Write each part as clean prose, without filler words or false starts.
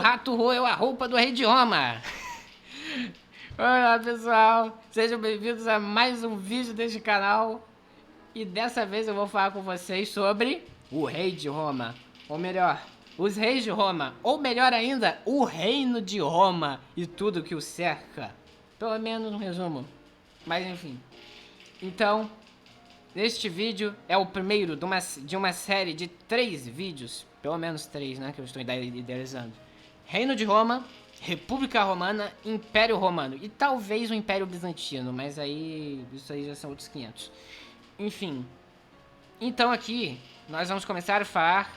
rato roeu a roupa do rei de Roma. Olá pessoal, sejam bem-vindos a mais um vídeo deste canal. E dessa vez eu vou falar com vocês sobre o rei de Roma. Ou melhor, os reis de Roma. Ou melhor ainda, o reino de Roma e tudo que o cerca. Pelo menos um resumo. Mas enfim. Então, este vídeo é o primeiro de uma série de 3 vídeos. Pelo menos 3, né? Que eu estou idealizando. Reino de Roma, República Romana, Império Romano. E talvez o Império Bizantino. Mas aí, isso aí já são outros 500. Enfim. Então aqui, nós vamos começar a falar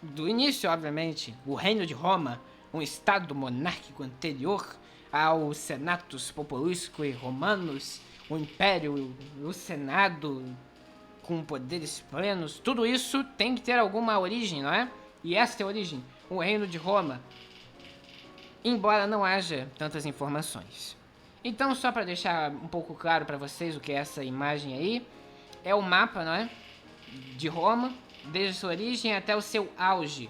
do início, obviamente. O Reino de Roma, um estado monárquico anterior ao Senatus Populusque Romanus, o Império, o Senado com poderes plenos. Tudo isso tem que ter alguma origem, não é? E esta é a origem, o Reino de Roma. Embora não haja tantas informações. Então, só para deixar um pouco claro para vocês o que é essa imagem aí, é o mapa, não é? De Roma, desde sua origem até o seu auge,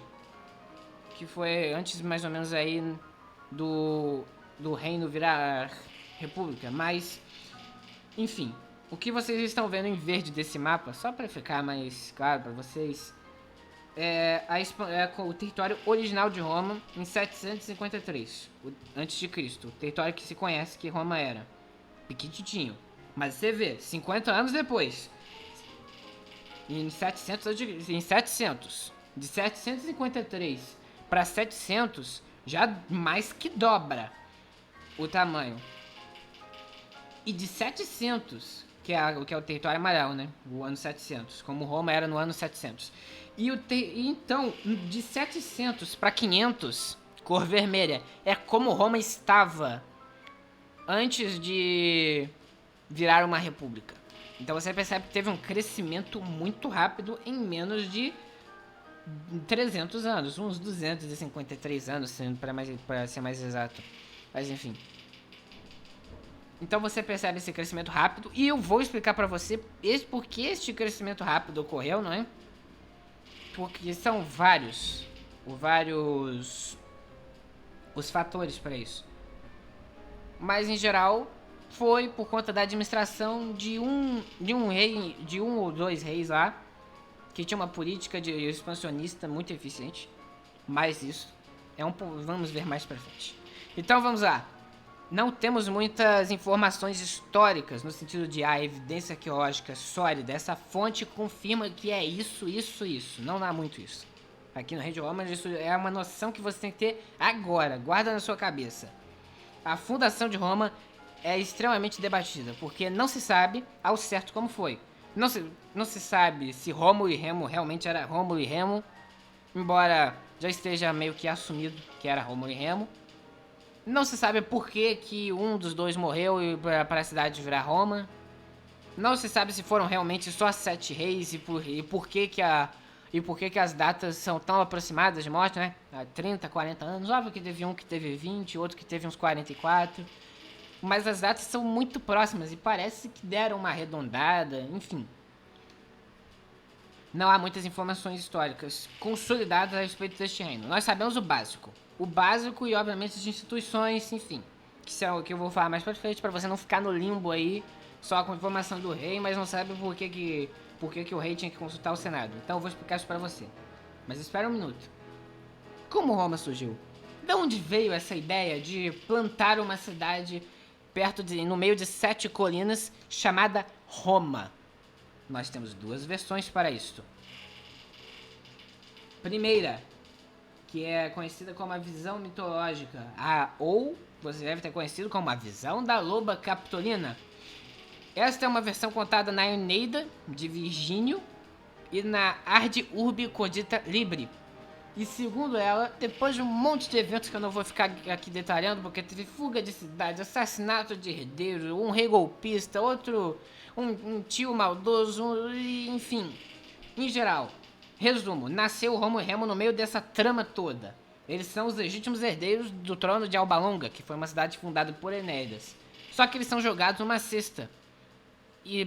que foi antes mais ou menos aí do reino virar república. Mas, enfim, o que vocês estão vendo em verde desse mapa, só para ficar mais claro para vocês, é o território original de Roma em 753 antes de Cristo. O território que se conhece que Roma era pequititinho. Mas você vê, 50 anos depois, em 700, de 753 para 700, já mais que dobra o tamanho. E de 700, que é o território amarelo, né? O ano 700, como Roma era no ano 700. Então, de 700 para 500, cor vermelha, é como Roma estava antes de virar uma república. Então você percebe que teve um crescimento muito rápido em menos de 300 anos, uns 253 anos, para ser mais exato. Mas enfim. Então você percebe esse crescimento rápido e eu vou explicar para você por que este crescimento rápido ocorreu, não é? Porque são vários os fatores para isso. Mas em geral foi por conta da administração de um ou dois reis lá, que tinha uma política de expansionista muito eficiente. Mas isso vamos ver mais pra frente. Então vamos lá. Não temos muitas informações históricas no sentido de evidência arqueológica sólida. Essa fonte confirma que é isso. Não há muito isso. Aqui no Rei de Roma, isso é uma noção que você tem que ter agora. Guarda na sua cabeça. A fundação de Roma é extremamente debatida, porque não se sabe ao certo como foi. Não se sabe se Rômulo e Remo realmente era Rômulo e Remo, embora já esteja meio que assumido que era Rômulo e Remo. Não se sabe por que um dos dois morreu para a cidade virar Roma. Não se sabe se foram realmente só 7 reis e por que as datas são tão aproximadas de morte, né? Há 30, 40 anos. Óbvio que teve um que teve 20, outro que teve uns 44. Mas as datas são muito próximas e parece que deram uma arredondada, enfim. Não há muitas informações históricas consolidadas a respeito deste reino. Nós sabemos o básico. O básico e, obviamente, as instituições, enfim. Que é o que eu vou falar mais pra frente, pra você não ficar no limbo aí, só com informação do rei, mas não sabe por que o rei tinha que consultar o Senado. Então eu vou explicar isso pra você. Mas espera um minuto. Como Roma surgiu? De onde veio essa ideia de plantar uma cidade no meio de 7 colinas chamada Roma? Nós temos 2 versões para isto. Primeira, que é conhecida como a visão mitológica, ou você deve ter conhecido como a visão da loba capitolina. Esta é uma versão contada na Eneida, de Virgínio, e na Arte Urbi Condita Libri. E segundo ela, depois de um monte de eventos que eu não vou ficar aqui detalhando, porque teve fuga de cidade, assassinato de herdeiro, um rei golpista, outro, um tio maldoso, enfim. Em geral, resumo, nasceu Rômulo e Remo no meio dessa trama toda. Eles são os legítimos herdeiros do trono de Alba Longa, que foi uma cidade fundada por Enéas. Só que eles são jogados numa cesta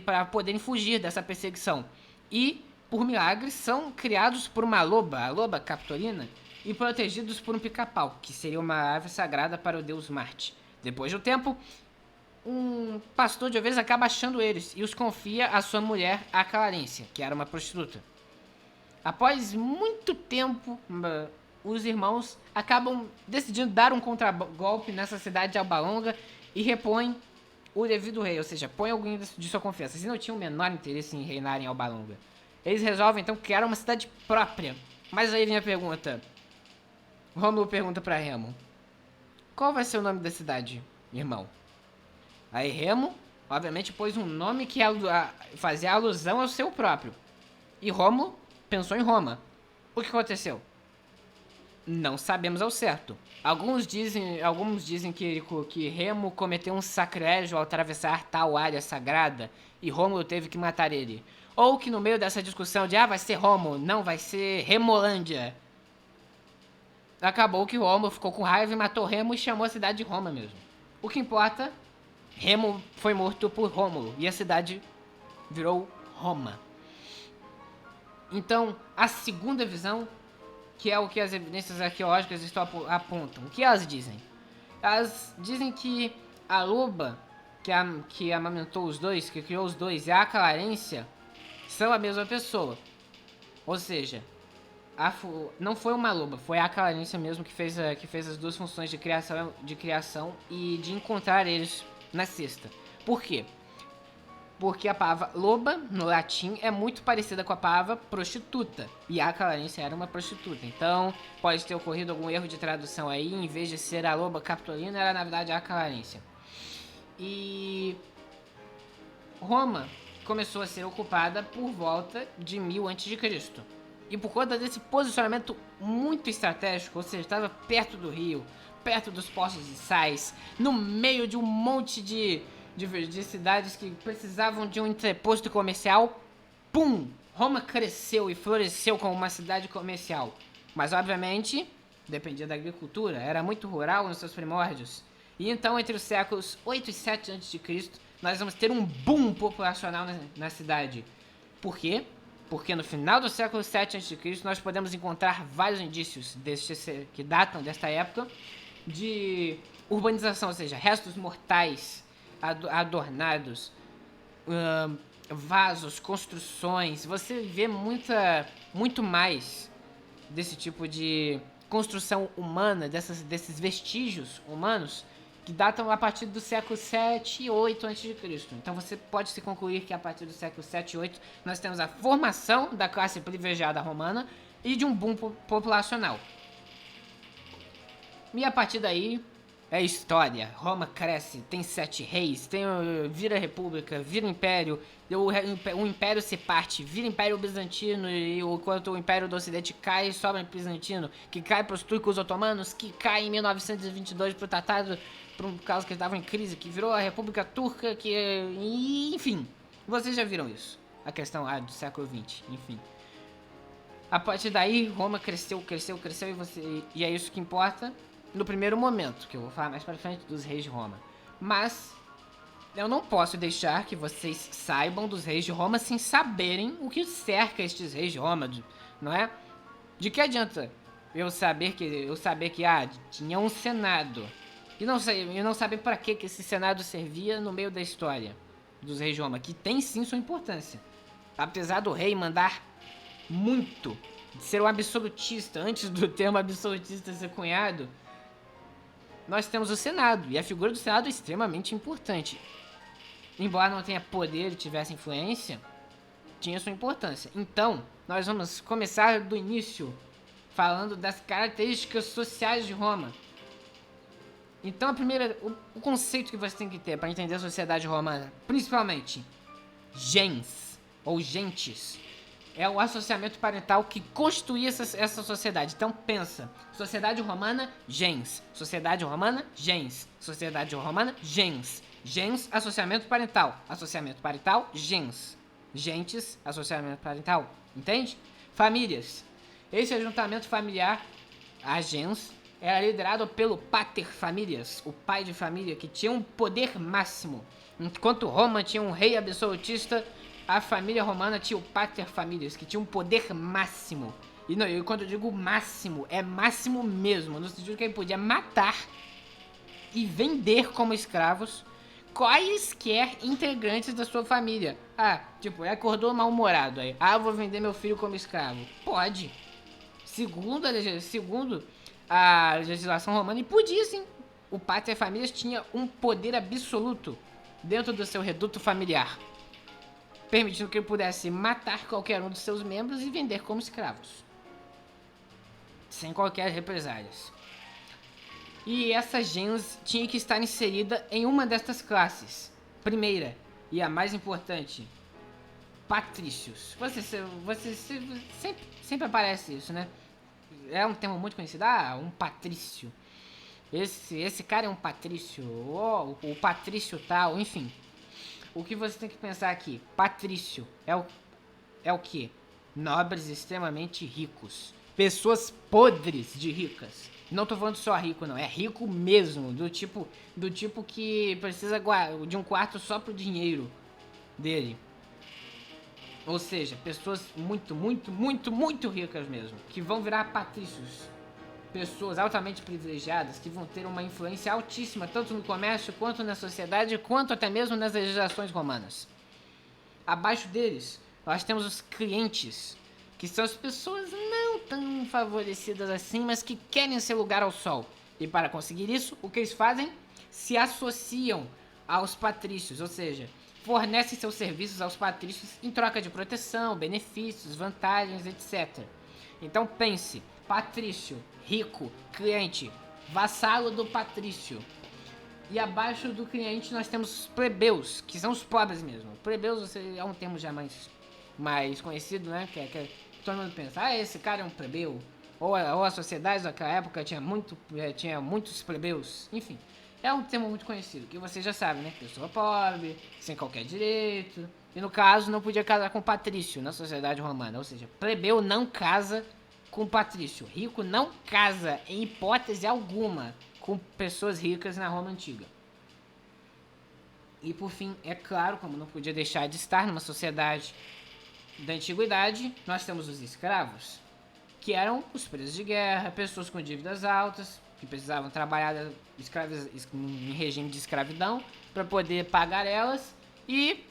para poderem fugir dessa perseguição. E, por milagre, são criados por uma loba, a loba capitolina, e protegidos por um pica-pau, que seria uma ave sagrada para o deus Marte. Depois de um tempo, um pastor de ovelhas acaba achando eles e os confia à sua mulher, a Clarência, que era uma prostituta. Após muito tempo, os irmãos acabam decidindo dar um contragolpe nessa cidade de Albalonga e repõem o devido rei, ou seja, põe alguém de sua confiança. Eles não tinham o menor interesse em reinar em Albalonga. Eles resolvem então criar uma cidade própria. Mas aí vem a pergunta. Rômulo pergunta pra Remo: qual vai ser o nome da cidade, irmão? Aí Remo, obviamente, pôs um nome que fazia alusão ao seu próprio. E Rômulo pensou em Roma. O que aconteceu? Não sabemos ao certo. Alguns dizem que Remo cometeu um sacrilégio ao atravessar tal área sagrada e Rômulo teve que matar ele. Ou que no meio dessa discussão de vai ser Rômulo, não, vai ser Remolândia, acabou que Rômulo ficou com raiva e matou Remo e chamou a cidade de Roma mesmo. O que importa, Remo foi morto por Rômulo e a cidade virou Roma. Então, a segunda visão, que é o que as evidências arqueológicas apontam, o que elas dizem? Elas dizem que a loba que amamentou os dois, que criou os dois, e a Clarência são a mesma pessoa. Ou seja, não foi uma loba, foi a Clarência mesmo que fez as duas funções de criação e de encontrar eles na cesta. Por quê? Porque a palavra loba, no latim, é muito parecida com a palavra prostituta. E a Clarência era uma prostituta. Então, pode ter ocorrido algum erro de tradução aí. Em vez de ser a loba capitolina, era na verdade a Clarência. E Roma começou a ser ocupada por volta de 1000 a.C. E por conta desse posicionamento muito estratégico, ou seja, estava perto do rio, perto dos poços de sais, no meio de um monte de cidades que precisavam de um entreposto comercial, pum! Roma cresceu e floresceu como uma cidade comercial. Mas, obviamente, dependia da agricultura, era muito rural nos seus primórdios. E então, entre os séculos 8 e 7 a.C., nós vamos ter um boom populacional na cidade. Por quê? Porque no final do século 7 a.C., nós podemos encontrar vários indícios que datam desta época de urbanização, ou seja, restos mortais adornados, vasos, construções. Você vê muito mais desse tipo de construção humana, desses vestígios humanos que datam a partir do século 7 e 8 a.C. Então você pode se concluir que a partir do século 7 e 8 nós temos a formação da classe privilegiada romana e de um boom populacional. E a partir daí é história. Roma cresce, tem 7 reis, vira república, vira império, o império se parte, vira império bizantino, e enquanto o império do ocidente cai, sobra o bizantino, que cai para os turcos otomanos, que cai em 1922 para o tataro, por causa que eles estavam em crise, que virou a república turca, enfim, vocês já viram isso. A questão do século 20, enfim. A partir daí, Roma cresceu, e é isso que importa no primeiro momento, que eu vou falar mais pra frente dos reis de Roma. Mas eu não posso deixar que vocês saibam dos reis de Roma sem saberem o que cerca estes reis de Roma, não é? De que adianta eu saber que tinha um senado e não saber para que esse senado servia no meio da história dos reis de Roma, que tem sim sua importância. Apesar do rei mandar muito, de ser um absolutista, antes do termo absolutista ser cunhado, nós temos o Senado, e a figura do Senado é extremamente importante. Embora não tenha poder e tivesse influência, tinha sua importância. Então, nós vamos começar do início, falando das características sociais de Roma. Então, o conceito que você tem que ter para entender a sociedade romana, principalmente, gens, ou gentes, é o associamento parental que constituía essa sociedade. Então pensa, sociedade romana, gens. Sociedade romana, gens. Sociedade romana, gens. Gens, associamento parental. Associamento parental, gens. Gentes, associamento parental. Entende? Famílias. Esse ajuntamento familiar, a gens, era liderado pelo pater familias, o pai de família, que tinha um poder máximo. Enquanto Roma tinha um rei absolutista, a família romana tinha o pater familias, que tinha um poder máximo. E, não, e quando eu digo máximo, é máximo mesmo, no sentido que ele podia matar e vender como escravos quaisquer integrantes da sua família. Ah, tipo, ele acordou mal-humorado aí. Ah, eu vou vender meu filho como escravo. Pode. Segundo a legislação romana, e podia sim. O pater familias tinha um poder absoluto dentro do seu reduto familiar, permitindo que ele pudesse matar qualquer um dos seus membros e vender como escravos, sem qualquer represálias. E essa gens tinha que estar inserida em uma destas classes. Primeira, e a mais importante, patrícios. Você sempre aparece isso, né? É um termo muito conhecido. Ah, um patrício. Esse cara é um patrício. Oh, o patrício tal, enfim. O que você tem que pensar aqui? Patrício é o que? Nobres extremamente ricos. Pessoas podres de ricas. Não tô falando só rico, não. É rico mesmo. Do tipo que precisa de um quarto só pro dinheiro dele. Ou seja, pessoas muito ricas mesmo. Que vão virar patrícios. Pessoas altamente privilegiadas que vão ter uma influência altíssima tanto no comércio, quanto na sociedade, quanto até mesmo nas legislações romanas. Abaixo deles, nós temos os clientes, que são as pessoas não tão favorecidas assim, mas que querem seu lugar ao sol. E para conseguir isso, o que eles fazem? Se associam aos patrícios, ou seja, fornecem seus serviços aos patrícios em troca de proteção, benefícios, vantagens, etc. Então pense, patrício, rico, cliente, vassalo do patrício. E abaixo do cliente nós temos os plebeus, que são os pobres mesmo. Plebeus é um termo já mais conhecido, né? Que todo mundo pensa, ah, esse cara é um plebeu. Ou a sociedade daquela época tinha muitos plebeus. Enfim, é um termo muito conhecido, que você já sabe, né? Pessoa pobre, sem qualquer direito. E no caso, não podia casar com patrício na sociedade romana. Ou seja, plebeu não casa com patrício. Rico não casa, em hipótese alguma, com pessoas ricas na Roma Antiga. E por fim, é claro, como não podia deixar de estar numa sociedade da Antiguidade, nós temos os escravos, que eram os presos de guerra, pessoas com dívidas altas, que precisavam trabalhar em regime de escravidão para poder pagar elas, e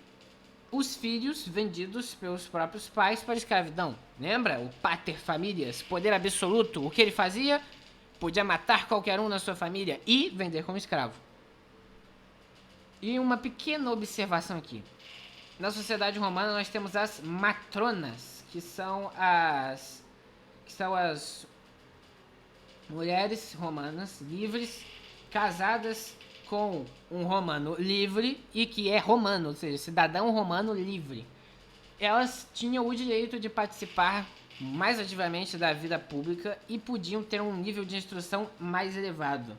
os filhos vendidos pelos próprios pais para escravidão. Lembra? O pater familias, poder absoluto. O que ele fazia? Podia matar qualquer um na sua família e vender como escravo. E uma pequena observação aqui. Na sociedade romana nós temos as matronas, que são as mulheres romanas livres, casadas com um romano livre e que é romano, ou seja, cidadão romano livre. Elas tinham o direito de participar mais ativamente da vida pública e podiam ter um nível de instrução mais elevado.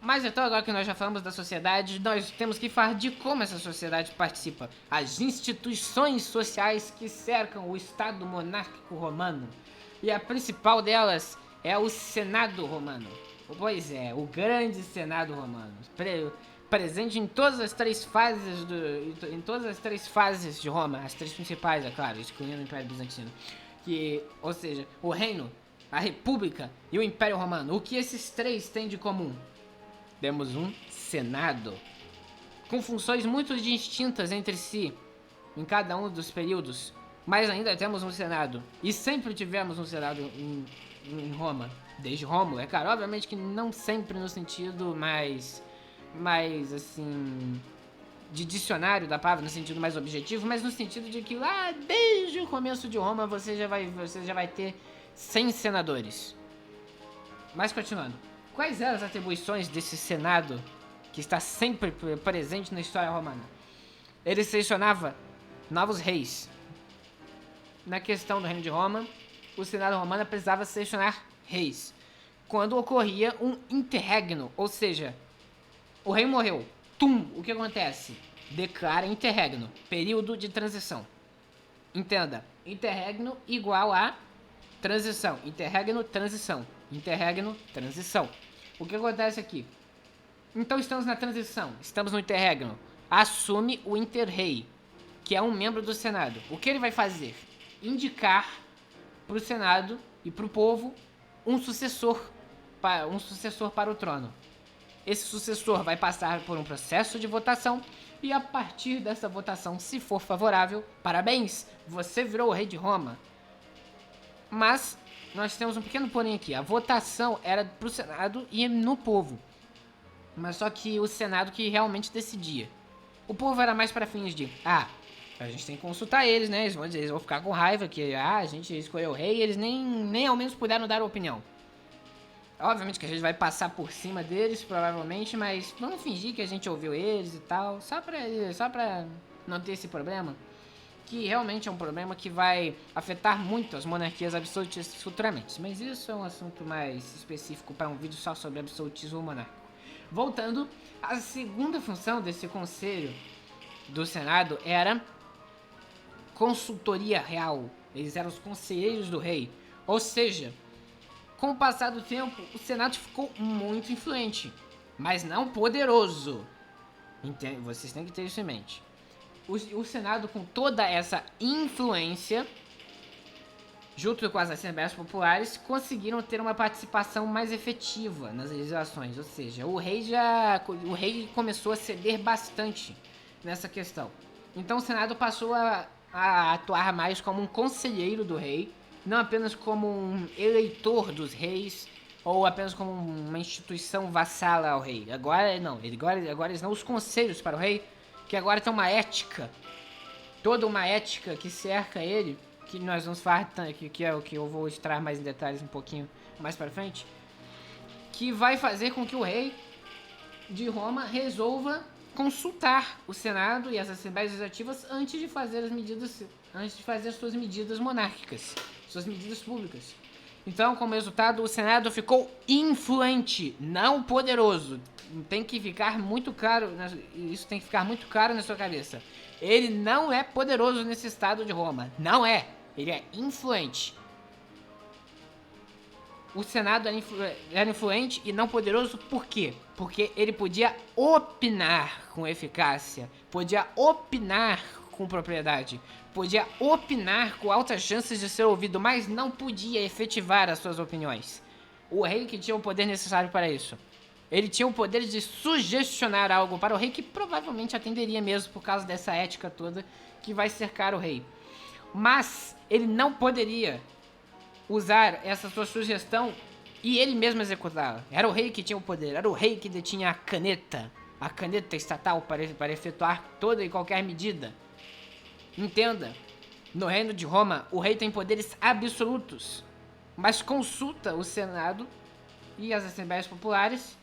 Mas então, agora que nós já falamos da sociedade, nós temos que falar de como essa sociedade participa. As instituições sociais que cercam o Estado monárquico romano. E a principal delas é o Senado romano. Pois é, o grande Senado romano. Presente em todas as três fases de Roma, as três principais, é claro, excluindo o Império Bizantino. Ou seja, o reino, a república e o Império Romano. O que esses três têm de comum? Temos um Senado, com funções muito distintas entre si, em cada um dos períodos, mas ainda temos um Senado. E sempre tivemos um Senado em Roma, desde Rômulo, é claro, obviamente que não sempre no sentido mais assim, de dicionário da palavra, no sentido mais objetivo, mas no sentido de que lá desde o começo de Roma você já vai ter 100 senadores. Mas continuando, quais eram as atribuições desse Senado que está sempre presente na história romana? Ele selecionava novos reis. Na questão do reino de Roma, o Senado romano precisava selecionar reis. Quando ocorria um interregno, ou seja, o rei morreu. O que acontece? Declara interregno, período de transição. Entenda, interregno igual a transição. Interregno, transição. Interregno, transição. O que acontece aqui? Então estamos na transição, estamos no interregno. Assume o interrei, que é um membro do Senado. O que ele vai fazer? Indicar para o Senado e para o povo um sucessor para o trono. Esse sucessor vai passar por um processo de votação e a partir dessa votação, se for favorável, parabéns, você virou o rei de Roma. Mas nós temos um pequeno porém aqui, a votação era para o Senado e no povo, mas só que o Senado que realmente decidia. O povo era mais para fins de, a gente tem que consultar eles, né, eles vão ficar com raiva que a gente escolheu o rei e eles nem ao menos puderam dar opinião. Obviamente que a gente vai passar por cima deles, provavelmente, mas vamos fingir que a gente ouviu eles e tal, só pra não ter esse problema, que realmente é um problema que vai afetar muito as monarquias absolutistas futuramente. Mas isso é um assunto mais específico para um vídeo só sobre absolutismo monárquico. Voltando, a segunda função desse conselho do Senado era consultoria real. Eles eram os conselheiros do rei, ou seja, com o passar do tempo, o Senado ficou muito influente, mas não poderoso. Vocês têm que ter isso em mente. O Senado, com toda essa influência, junto com as Assembleias Populares, conseguiram ter uma participação mais efetiva nas legislações. Ou seja, o rei começou a ceder bastante nessa questão. Então o Senado passou a atuar mais como um conselheiro do rei, não apenas como um eleitor dos reis, ou apenas como uma instituição vassala ao rei. Agora não, agora eles dão os conselhos para o rei, que agora tem uma ética, toda uma ética que cerca ele, que nós vamos falar, que é o que eu vou extrair mais em detalhes um pouquinho mais para frente, que vai fazer com que o rei de Roma resolva consultar o Senado e as Assembleias Legislativas antes de fazer as suas medidas monárquicas, suas medidas públicas. Então, como resultado, o Senado ficou influente, não poderoso. Tem que ficar muito claro, isso tem que ficar muito claro na sua cabeça. Ele não é poderoso nesse estado de Roma, não é. Ele é influente. O Senado era influente e não poderoso por quê? Porque ele podia opinar com eficácia, podia opinar com propriedade, podia opinar com altas chances de ser ouvido, mas não podia efetivar as suas opiniões. O rei que tinha o poder necessário para isso. Ele tinha o poder de sugestionar algo para o rei que provavelmente atenderia mesmo por causa dessa ética toda que vai cercar o rei. Mas ele não poderia usar essa sua sugestão e ele mesmo executá-la. Era o rei que tinha o poder, era o rei que detinha a caneta estatal para efetuar toda e qualquer medida. Entenda, no reino de Roma, o rei tem poderes absolutos, mas consulta o Senado e as Assembleias Populares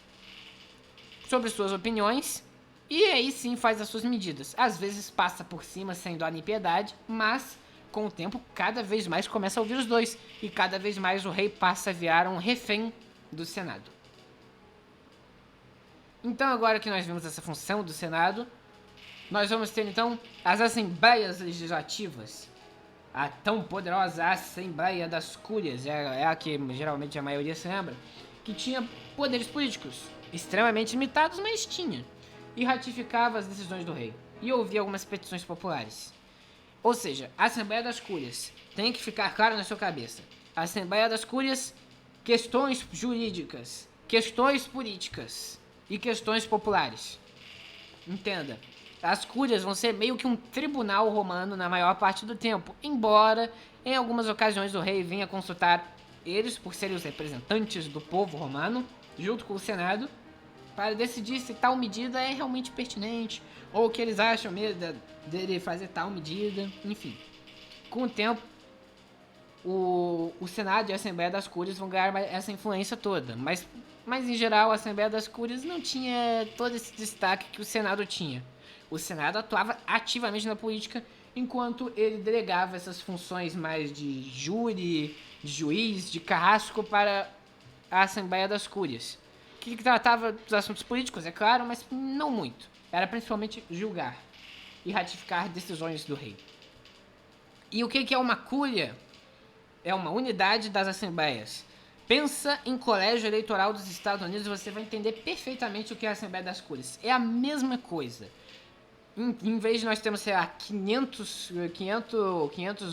sobre suas opiniões e aí sim faz as suas medidas. Às vezes passa por cima sem dó nem piedade, mas com o tempo cada vez mais começa a ouvir os dois e cada vez mais o rei passa a virar um refém do Senado. Então agora que nós vimos essa função do Senado, nós vamos ter então as Assembleias Legislativas. A tão poderosa Assembleia das Cúrias, é a que geralmente a maioria se lembra, que tinha poderes políticos extremamente limitados, mas tinha, e ratificava as decisões do rei, e ouvia algumas petições populares. Ou seja, a Assembleia das Cúrias, tem que ficar claro na sua cabeça, a Assembleia das Cúrias, questões jurídicas, questões políticas e questões populares. Entenda, as cúrias vão ser meio que um tribunal romano na maior parte do tempo, embora em algumas ocasiões o rei venha consultar eles por serem os representantes do povo romano, junto com o Senado, para decidir se tal medida é realmente pertinente, ou o que eles acham mesmo dele fazer tal medida, enfim. Com o tempo, o Senado e a Assembleia das Cúrias vão ganhar essa influência toda, mas em geral a Assembleia das Cúrias não tinha todo esse destaque que o Senado tinha. O Senado atuava ativamente na política, enquanto ele delegava essas funções mais de júri, de juiz, de carrasco para a Assembleia das Cúrias, que tratava dos assuntos políticos, é claro, mas não muito. Era principalmente julgar e ratificar decisões do rei. E o que é uma cúria? É uma unidade das assembleias. Pensa em colégio eleitoral dos Estados Unidos e você vai entender perfeitamente o que é a Assembleia das Cúrias. É a mesma coisa. Em vez de nós termos, sei lá, 500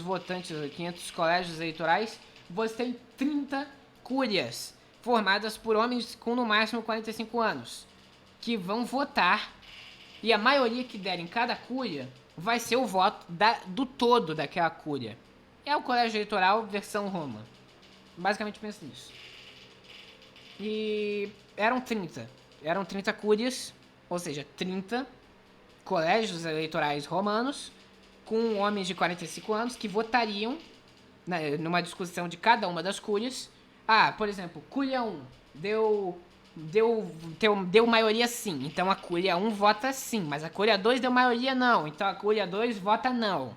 votantes, 500 colégios eleitorais, você tem 30 cúrias, formadas por homens com no máximo 45 anos, que vão votar, e a maioria que der em cada cúria vai ser o voto do todo daquela cúria. É o colégio eleitoral versão Roma. Basicamente pensa nisso. E eram 30 cúrias, ou seja, 30 colégios eleitorais romanos com homens de 45 anos que votariam numa discussão de cada uma das cúrias. Por exemplo, cúria 1 deu maioria sim, então a cúria 1 vota sim, mas a cúria 2 deu maioria não, então a cúria 2 vota não.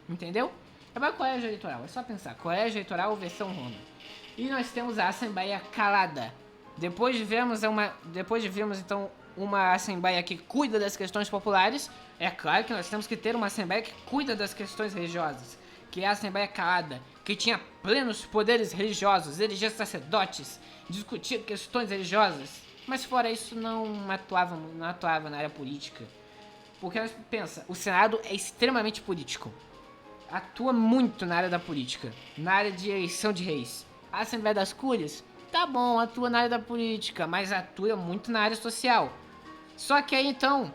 Entendeu? É uma colégio eleitoral, é só pensar. Colégio eleitoral versão Roma. E nós temos a Assembleia Calada. Depois de vermos então uma Assembleia que cuida das questões populares, é claro que nós temos que ter uma Assembleia que cuida das questões religiosas, que é a Assembleia Calada, que tinha plenos poderes religiosos, elegia sacerdotes, discutia questões religiosas, mas fora isso não atuava na área política. Porque pensa, o Senado é extremamente político, atua muito na área da política, na área de eleição de reis. A Assembleia das Cúrias, tá bom, atua na área da política, mas atua muito na área social. Só que aí então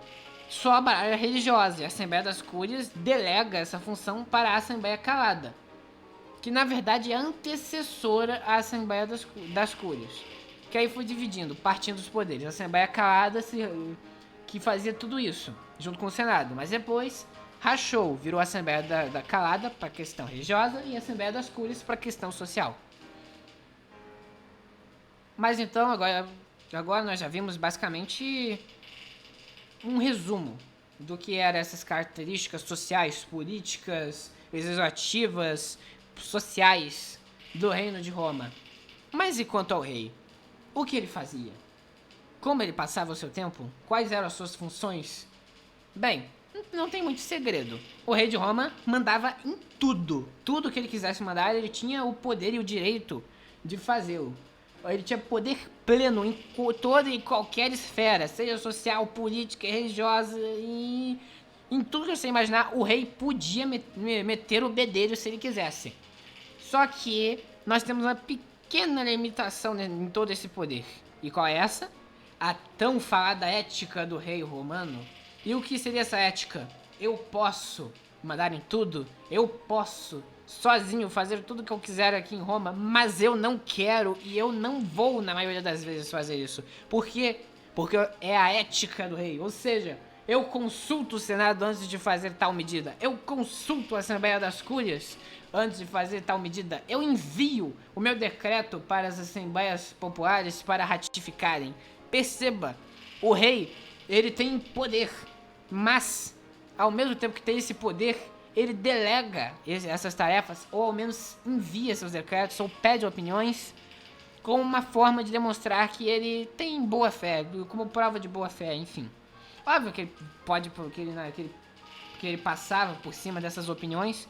sobra a área religiosa, e a Assembleia das Cúrias delega essa função para a Assembleia Calada, que na verdade é antecessora à Assembleia das Cúrias, que aí foi dividindo, partindo dos poderes. A Assembleia Calada que fazia tudo isso, junto com o Senado, mas depois rachou, virou a Assembleia da Calada para a questão religiosa e a Assembleia das Cúrias para a questão social. Mas então, agora nós já vimos basicamente um resumo do que eram essas características sociais, políticas, legislativas, sociais do Reino de Roma. Mas e quanto ao rei? O que ele fazia? Como ele passava o seu tempo? Quais eram as suas funções? Bem, não tem muito segredo. O rei de Roma mandava em tudo. Tudo que ele quisesse mandar, ele tinha o poder e o direito de fazê-lo. Ele tinha poder pleno em toda e qualquer esfera, seja social, política, religiosa, e em tudo que você imaginar, o rei podia meter o bedelho se ele quisesse. Só que nós temos uma pequena limitação em todo esse poder. E qual é essa? A tão falada ética do rei romano. E o que seria essa ética? Eu posso mandar em tudo, eu posso sozinho fazer tudo o que eu quiser aqui em Roma, mas eu não quero e eu não vou na maioria das vezes fazer isso. Por quê? Porque é a ética do rei, ou seja, eu consulto o Senado antes de fazer tal medida, eu consulto a Assembleia das Cúrias antes de fazer tal medida, eu envio o meu decreto para as Assembleias Populares para ratificarem. Perceba, o rei, ele tem poder, mas ao mesmo tempo que tem esse poder, ele delega essas tarefas, ou ao menos envia seus decretos, ou pede opiniões, como uma forma de demonstrar que ele tem boa fé, como prova de boa fé, enfim. Óbvio que ele pode, que ele passava por cima dessas opiniões,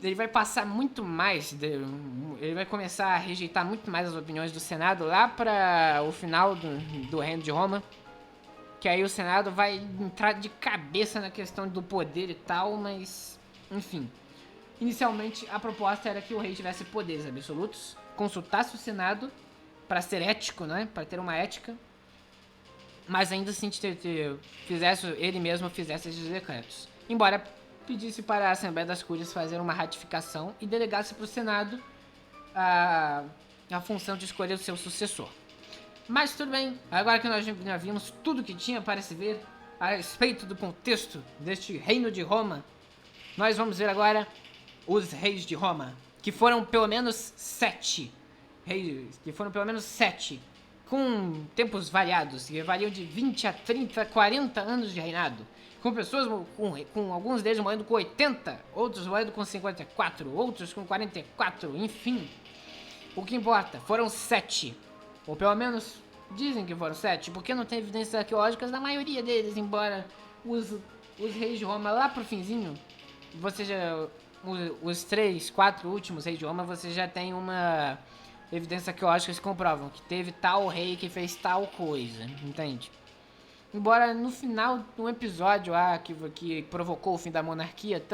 ele vai passar muito mais, ele vai começar a rejeitar muito mais as opiniões do Senado lá para o final do Reino de Roma, que aí o Senado vai entrar de cabeça na questão do poder e tal, mas enfim. Inicialmente a proposta era que o rei tivesse poderes absolutos, consultasse o Senado para ser ético, né, para ter uma ética, mas ainda assim ele mesmo fizesse esses decretos. Embora pedisse para a Assembleia das Cúrias fazer uma ratificação e delegasse para o Senado a função de escolher o seu sucessor. Mas tudo bem, agora que nós já vimos tudo que tinha para se ver a respeito do contexto deste Reino de Roma, nós vamos ver agora os reis de Roma, que foram pelo menos 7 reis, com tempos variados, que variam de 20 a 30, 40 anos de reinado, com pessoas, com alguns deles morrendo com 80, outros morrendo com 54, outros com 44, enfim. O que importa, foram 7. Ou pelo menos dizem que foram 7, porque não tem evidências arqueológicas da maioria deles, embora os reis de Roma lá pro finzinho, os 3, 4 últimos reis de Roma, você já tem uma evidência arqueológica que comprovam que teve tal rei que fez tal coisa, entende? Embora no final, no episódio que provocou o fim da monarquia,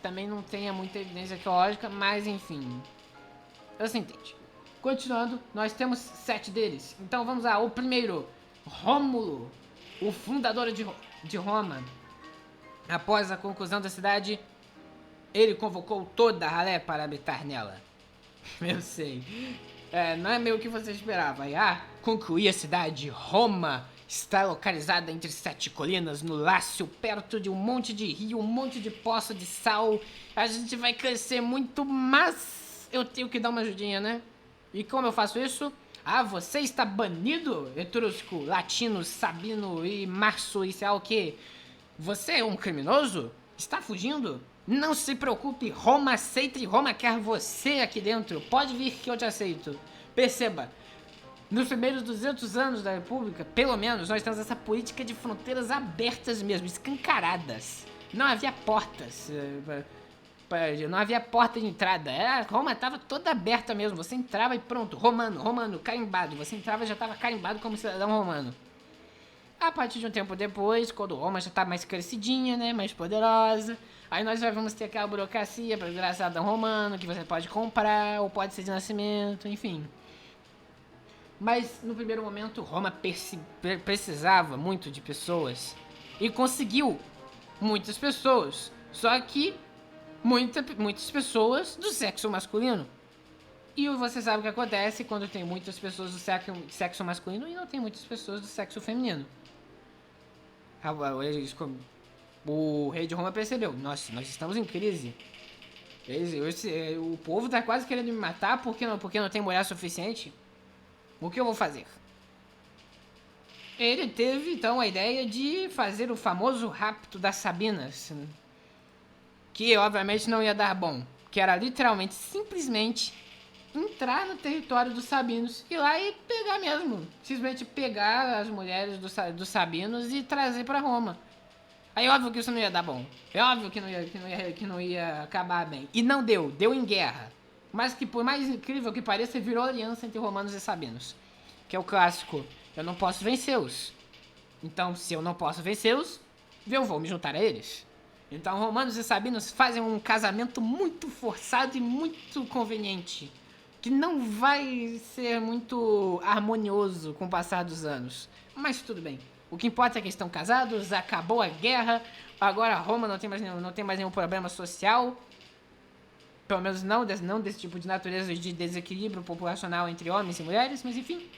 também não tenha muita evidência arqueológica, mas enfim, você entende. Continuando, nós temos 7 deles. Então vamos lá, o primeiro, Rômulo, o fundador de Roma. Após a conclusão da cidade, ele convocou toda a ralé para habitar nela. Eu sei. Não é meio que você esperava. Concluir a cidade. Roma está localizada entre 7 colinas, no Lácio, perto de um monte de rio, um monte de poço de sal. A gente vai crescer muito, mas eu tenho que dar uma ajudinha, né? E como eu faço isso? Você está banido, Etrusco, Latino, Sabino e Março e sei lá o que. Você é um criminoso? Está fugindo? Não se preocupe, Roma aceita e Roma quer você aqui dentro. Pode vir que eu te aceito. Perceba, nos primeiros 200 anos da República, pelo menos, nós temos essa política de fronteiras abertas mesmo, escancaradas. Não havia portas, não havia porta de entrada. Roma estava toda aberta mesmo, você entrava e pronto, romano, carimbado. Você entrava e já estava carimbado como cidadão romano. A partir de um tempo depois, quando Roma já tá mais crescidinha, né, mais poderosa, aí nós já vamos ter aquela burocracia para virar cidadão romano, que você pode comprar, ou pode ser de nascimento, enfim. Mas, no primeiro momento, Roma precisava muito de pessoas, e conseguiu muitas pessoas, só que muitas pessoas do sexo masculino. E você sabe o que acontece quando tem muitas pessoas do sexo masculino e não tem muitas pessoas do sexo feminino. O rei de Roma percebeu, nós estamos em crise. O povo tá quase querendo me matar porque não tem mulher suficiente. O que eu vou fazer? Ele teve então a ideia de fazer o famoso rapto das Sabinas, que obviamente não ia dar bom, que era literalmente, simplesmente entrar no território dos Sabinos, ir lá e pegar mesmo. Simplesmente pegar as mulheres dos Sabinos e trazer pra Roma. Aí óbvio que isso não ia dar bom. É óbvio que não ia acabar bem. E não deu em guerra. Mas que por mais incrível que pareça, virou aliança entre romanos e sabinos. Que é o clássico, eu não posso vencê-los. Então, se eu não posso vencê-los, eu vou me juntar a eles. Então, romanos e sabinos fazem um casamento muito forçado e muito conveniente, que não vai ser muito harmonioso com o passar dos anos. Mas tudo bem. O que importa é que estão casados, acabou a guerra, agora Roma não tem mais nenhum problema social. Pelo menos não desse tipo de natureza de desequilíbrio populacional entre homens e mulheres, mas enfim.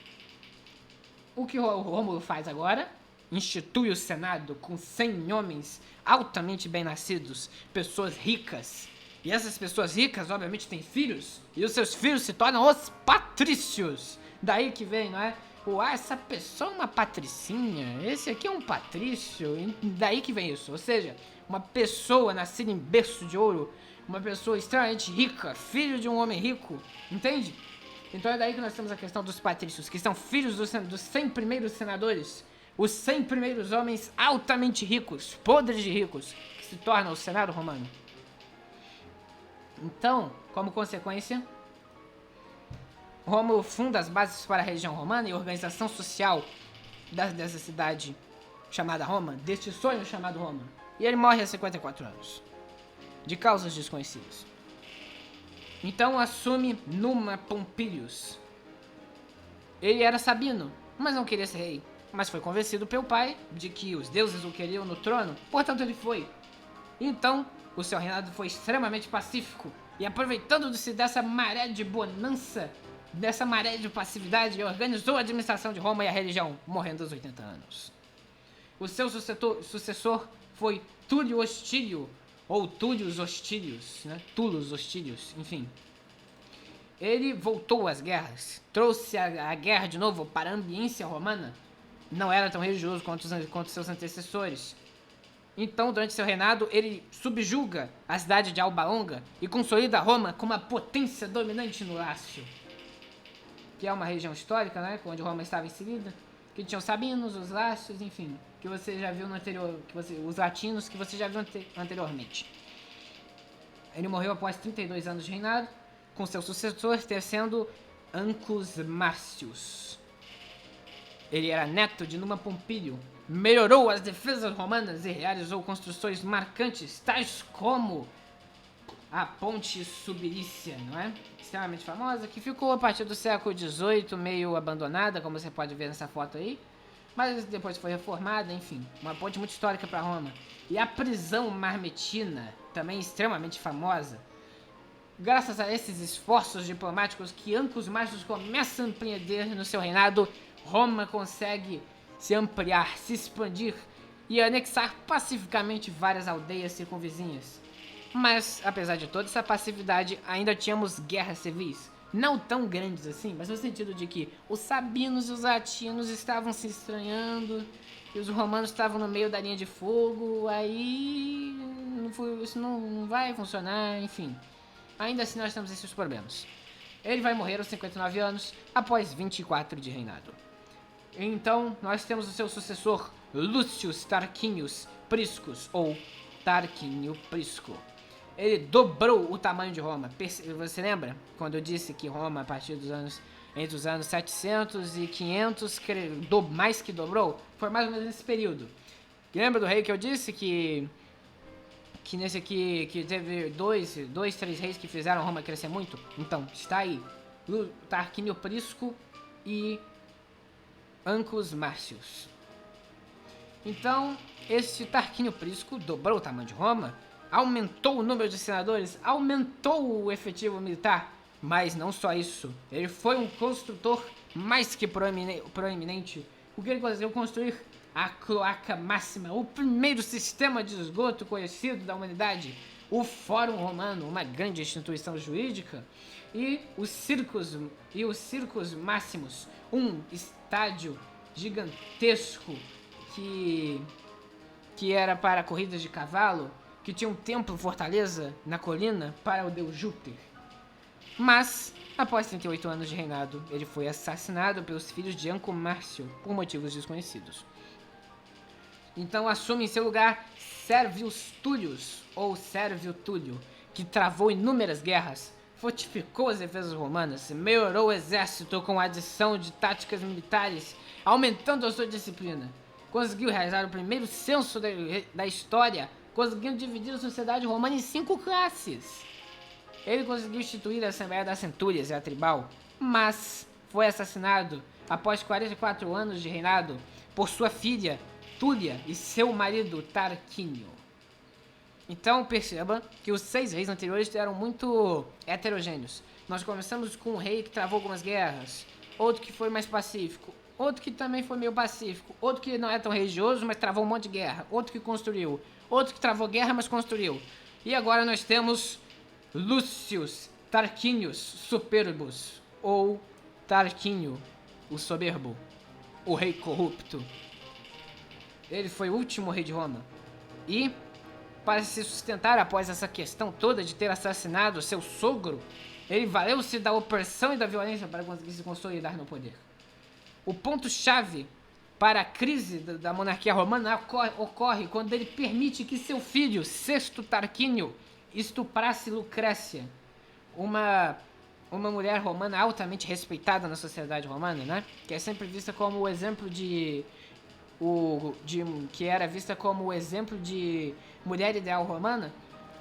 O que o Rômulo faz agora? Institui o Senado com 100 homens altamente bem-nascidos, pessoas ricas. E essas pessoas ricas, obviamente, têm filhos, e os seus filhos se tornam os patrícios. Daí que vem, não é? Essa pessoa é uma patricinha, esse aqui é um patrício, e daí que vem isso. Ou seja, uma pessoa nascida em berço de ouro, uma pessoa extremamente rica, filho de um homem rico, entende? Então é daí que nós temos a questão dos patrícios, que são filhos dos 100 primeiros senadores, os 100 primeiros homens altamente ricos, podres de ricos, que se tornam o Senado romano. Então, como consequência, Rômulo funda as bases para a região romana e a organização social dessa cidade chamada Roma, deste sonho chamado Roma. E ele morre aos 54 anos, de causas desconhecidas. Então assume Numa Pompilius. Ele era sabino, mas não queria ser rei, mas foi convencido pelo pai de que os deuses o queriam no trono, portanto ele foi. Então, o seu reinado foi extremamente pacífico, e aproveitando-se dessa maré de bonança, dessa maré de passividade, organizou a administração de Roma e a religião, morrendo aos 80 anos. O seu sucessor foi Túlio Hostílio, ou Túlios Hostílios, né? Tullus Hostílios, enfim. Ele voltou às guerras, trouxe a guerra de novo para a ambiência romana. Não era tão religioso quanto seus antecessores. Então, durante seu reinado, ele subjuga a cidade de Alba Longa e consolida Roma como a potência dominante no Lácio, que é uma região histórica, né, onde Roma estava inserida, que tinha os sabinos, os lácios, enfim, que você já viu no anterior, os latinos que você já viu anteriormente. Ele morreu após 32 anos de reinado, com seu sucessor sendo Ancus Marcius. Ele era neto de Numa Pompílio, melhorou as defesas romanas e realizou construções marcantes, tais como a Ponte Subilícia, não é? Extremamente famosa, que ficou a partir do século XVIII meio abandonada, como você pode ver nessa foto aí, mas depois foi reformada, enfim, uma ponte muito histórica para Roma. E a prisão marmetina, também extremamente famosa. Graças a esses esforços diplomáticos que Ancus Marcius começa a empreender no seu reinado, Roma consegue se ampliar, se expandir e anexar pacificamente várias aldeias circunvizinhas. Mas, apesar de toda essa passividade, ainda tínhamos guerras civis. Não tão grandes assim, mas no sentido de que os sabinos e os latinos estavam se estranhando e os romanos estavam no meio da linha de fogo, aí isso não vai funcionar, enfim. Ainda assim nós temos esses problemas. Ele vai morrer aos 59 anos, após 24 de reinado. Então, nós temos o seu sucessor, Lucius Tarquinius Priscus, ou Tarquínio Prisco. Ele dobrou o tamanho de Roma. Você lembra quando eu disse que Roma, a partir dos anos entre os anos 700 e 500, mais que dobrou? Foi mais ou menos nesse período. Lembra do rei que eu disse que nesse aqui que teve três reis que fizeram Roma crescer muito? Então, está aí Tarquínio Prisco e Ancus Marcius. Então, esse Tarquínio Prisco dobrou o tamanho de Roma, aumentou o número de senadores, aumentou o efetivo militar, mas não só isso. Ele foi um construtor mais que proeminente. O que ele conseguiu construir? A cloaca máxima, o primeiro sistema de esgoto conhecido da humanidade, o Fórum Romano, uma grande instituição jurídica, e os circos máximos, um estádio gigantesco que era para corridas de cavalo, que tinha um templo fortaleza na colina para o deus Júpiter. Mas, após 38 anos de reinado, ele foi assassinado pelos filhos de Anco Márcio por motivos desconhecidos. Então assume em seu lugar Servius Tullius, ou Sérvio Túlio, que travou inúmeras guerras, fortificou as defesas romanas, melhorou o exército com a adição de táticas militares, aumentando a sua disciplina. Conseguiu realizar o primeiro censo da história, conseguindo dividir a sociedade romana em 5 classes. Ele conseguiu instituir a Assembleia das Centúrias e a Tribal, mas foi assassinado após 44 anos de reinado por sua filha Túlia e seu marido Tarquínio. Então perceba que os 6 reis anteriores eram muito heterogêneos. Nós começamos com um rei que travou algumas guerras, outro que foi mais pacífico, outro que também foi meio pacífico, outro que não é tão religioso, mas travou um monte de guerra, outro que construiu, outro que travou guerra, mas construiu. E agora nós temos Lucius Tarquinius Superbus, ou Tarquínio, o soberbo, o rei corrupto. Ele foi o último rei de Roma. E, para se sustentar após essa questão toda de ter assassinado seu sogro, ele valeu-se da opressão e da violência para conseguir se consolidar no poder. O ponto-chave para a crise da monarquia romana ocorre quando ele permite que seu filho, Sexto Tarquínio, estuprasse Lucrécia, uma mulher romana altamente respeitada na sociedade romana, né? Que é sempre vista como o exemplo que era vista como o exemplo de mulher ideal romana,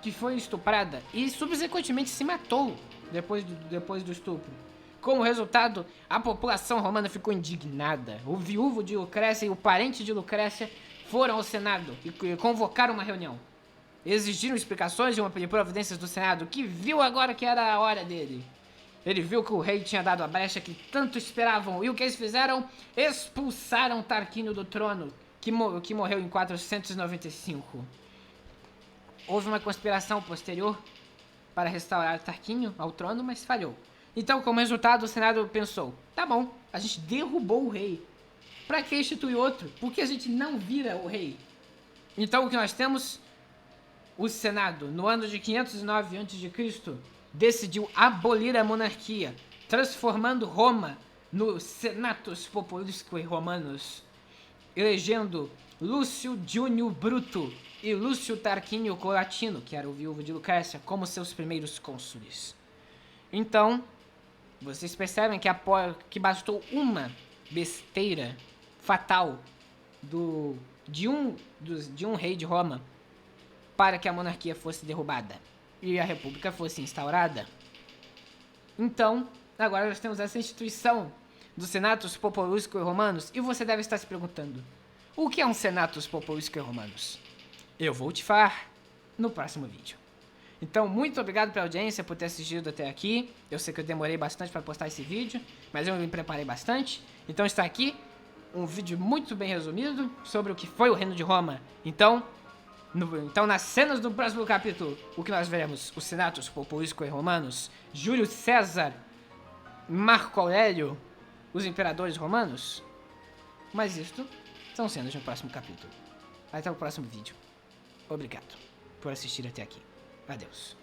que foi estuprada e subsequentemente se matou depois do estupro. Como resultado, a população romana ficou indignada. O viúvo de Lucrécia e o parente de Lucrécia foram ao Senado e convocaram uma reunião. Exigiram explicações e providências do Senado, que viu agora que era a hora dele. Ele viu que o rei tinha dado a brecha que tanto esperavam, e o que eles fizeram? Expulsaram Tarquínio do trono, que morreu em 495. Houve uma conspiração posterior para restaurar Tarquínio ao trono, mas falhou. Então, como resultado, o Senado pensou, tá bom, a gente derrubou o rei. Pra que instituir outro? Por que a gente não vira o rei? Então, o que nós temos? O Senado, no ano de 509 a.C., decidiu abolir a monarquia, transformando Roma no Senatus Populusque Romanus, elegendo Lúcio Júnior Bruto e Lúcio Tarquínio Colatino, que era o viúvo de Lucrécia, como seus primeiros cônsules. Então, vocês percebem que bastou uma besteira fatal de um rei de Roma para que a monarquia fosse derrubada e a república fosse instaurada. Então, agora nós temos essa instituição do Senatus Populusque Romanus, e você deve estar se perguntando, o que é um Senatus Populusque Romanus? Eu vou te falar no próximo vídeo. Então, muito obrigado pela audiência, por ter assistido até aqui. Eu sei que eu demorei bastante para postar esse vídeo, mas eu me preparei bastante. Então está aqui um vídeo muito bem resumido sobre o que foi o Reino de Roma. Então nas cenas do próximo capítulo, o que nós veremos? O Senatus Populusque Romanus, Júlio César, Marco Aurélio, os imperadores romanos? Mas isto são cenas no próximo capítulo. Até o próximo vídeo. Obrigado por assistir até aqui. Adeus.